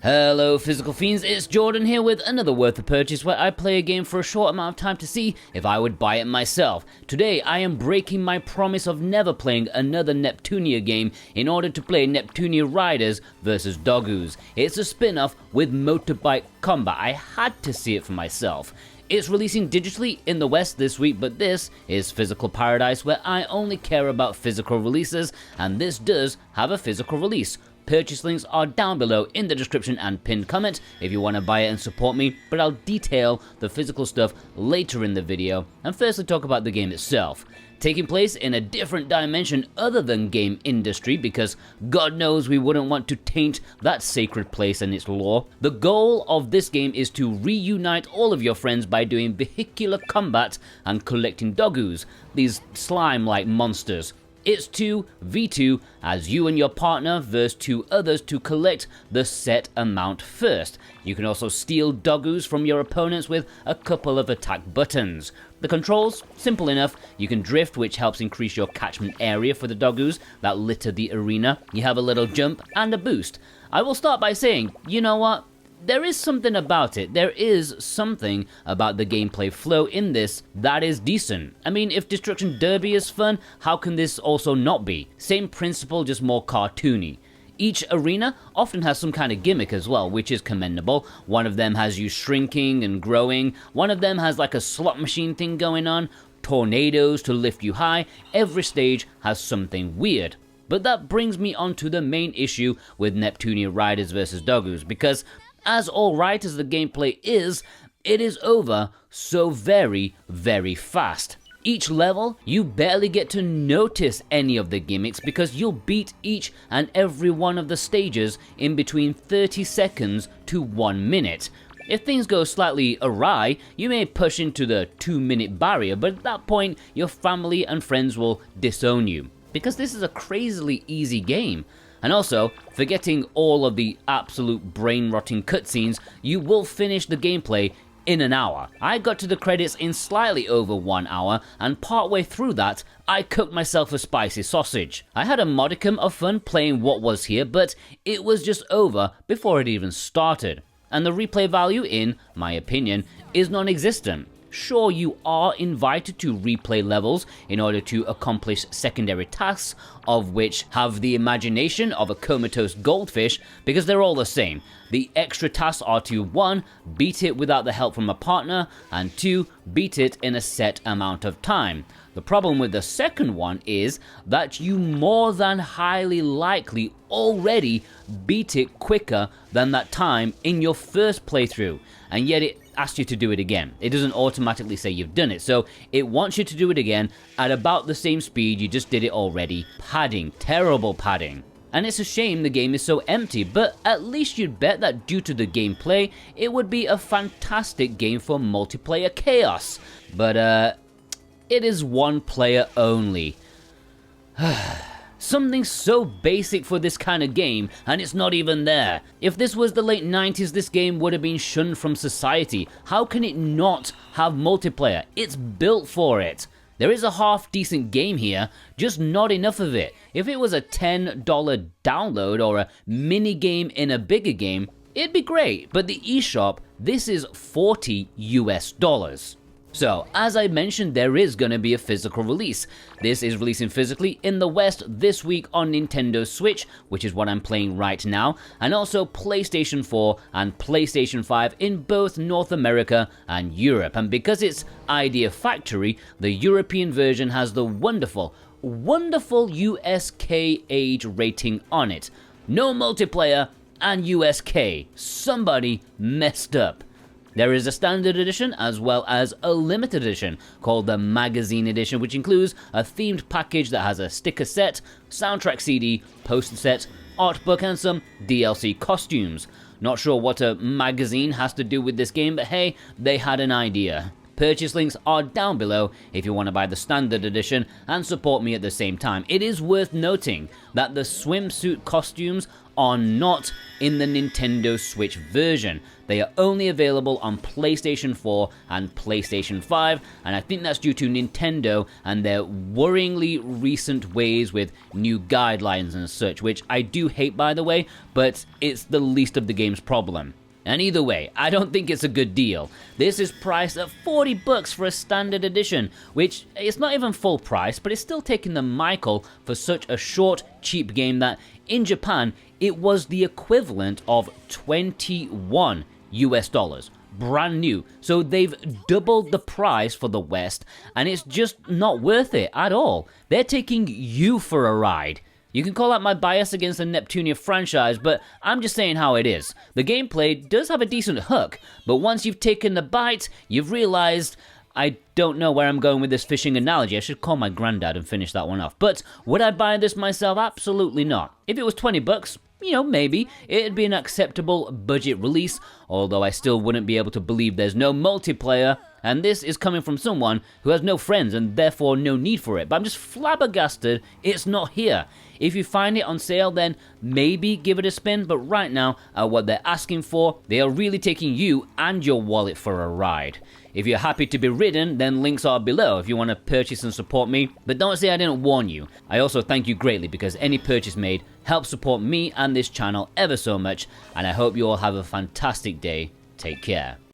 Hello physical fiends, it's Jordan here with another Worth a Purchase where I play a game for a short amount of time to see if I would buy it myself. Today I am breaking my promise of never playing another Neptunia game in order to play Neptunia Riders vs Dogoos. It's a spin-off with motorbike combat. I had to see it for myself. It's releasing digitally in the West this week, but this is Physical Paradise where I only care about physical releases, and this does have a physical release. Purchase links are down below in the description and pinned comment if you want to buy it and support me, but I'll detail the physical stuff later in the video, and firstly talk about the game itself. Taking place in a different dimension other than game industry, because God knows we wouldn't want to taint that sacred place and its lore. The goal of this game is to reunite all of your friends by doing vehicular combat and collecting Dogoos, these slime-like monsters. It's 2v2 as you and your partner versus 2 others to collect the set amount first. You can also steal Dogoos from your opponents with a couple of attack buttons. The controls, simple enough. You can drift, which helps increase your catchment area for the Dogoos that litter the arena. You have a little jump and a boost. I will start by saying, you know what? There is something about it. There is something about the gameplay flow in this that is decent. I mean, if Destruction Derby is fun, how can this also not be? Same principle, just more cartoony. Each arena often has some kind of gimmick as well, which is commendable. One of them has you shrinking and growing. One of them has like a slot machine thing going on. Tornadoes to lift you high. Every stage has something weird. But that brings me on to the main issue with Neptunia Riders vs Dogoos, because as alright as the gameplay is, it is over so very, very fast. Each level, you barely get to notice any of the gimmicks because you'll beat each and every one of the stages in between 30 seconds to 1 minute. If things go slightly awry, you may push into the 2-minute barrier, but at that point, your family and friends will disown you, because this is a crazily easy game. And also, forgetting all of the absolute brain-rotting cutscenes, you will finish the gameplay in an hour. I got to the credits in slightly over 1 hour, and partway through that, I cooked myself a spicy sausage. I had a modicum of fun playing what was here, but it was just over before it even started. And the replay value, in my opinion, is non-existent. Sure, you are invited to replay levels in order to accomplish secondary tasks, of which have the imagination of a comatose goldfish, because they're all the same. The extra tasks are to 1. Beat it without the help from a partner, and 2. Beat it in a set amount of time. The problem with the second one is that you more than highly likely already beat it quicker than that time in your first playthrough, and yet it asks you to do it again. It doesn't automatically say you've done it, so it wants you to do it again at about the same speed you just did it already. Padding, terrible padding. And it's a shame the game is so empty, but at least you'd bet that due to the gameplay, it would be a fantastic game for multiplayer chaos. But it is 1 player only. Something so basic for this kind of game, and it's not even there. If this was the late 90s, this game would have been shunned from society. How can it not have multiplayer? It's built for it. There is a half-decent game here, just not enough of it. If it was a $10 download or a mini-game in a bigger game, it'd be great. But the eShop, this is $40 US. So, as I mentioned, there is going to be a physical release. This is releasing physically in the West this week on Nintendo Switch, which is what I'm playing right now, and also PlayStation 4 and PlayStation 5 in both North America and Europe. And because it's Idea Factory, the European version has the wonderful USK age rating on it. No multiplayer and USK. Somebody messed up. There is a standard edition as well as a limited edition called the Magazine Edition, which includes a themed package that has a sticker set, soundtrack CD, poster set, art book, and some DLC costumes. Not sure what a magazine has to do with this game, but hey, they had an idea. Purchase links are down below if you want to buy the standard edition and support me at the same time. It is worth noting that the swimsuit costumes are not in the Nintendo Switch version. They are only available on PlayStation 4 and PlayStation 5, and I think that's due to Nintendo and their worryingly recent ways with new guidelines and such, which I do hate, by the way, but it's the least of the game's problem. And either way, I don't think it's a good deal. This is priced at $40 for a standard edition, which it's not even full price, but it's still taking the Michael for such a short, cheap game that in Japan, it was the equivalent of 21 US dollars. Brand new. So they've doubled the price for the West, and it's just not worth it at all. They're taking you for a ride. You can call out my bias against the Neptunia franchise, but I'm just saying how it is. The gameplay does have a decent hook, but once you've taken the bite, you've realized, I don't know where I'm going with this fishing analogy. I should call my granddad and finish that one off. But would I buy this myself? Absolutely not. If it was $20, maybe it'd be an acceptable budget release, although I still wouldn't be able to believe there's no multiplayer. And this is coming from someone who has no friends and therefore no need for it. But I'm just flabbergasted it's not here. If you find it on sale, then maybe give it a spin. But right now, what they're asking for, they are really taking you and your wallet for a ride. If you're happy to be ridden, then links are below if you want to purchase and support me. But don't say I didn't warn you. I also thank you greatly because any purchase made helps support me and this channel ever so much. And I hope you all have a fantastic day. Take care.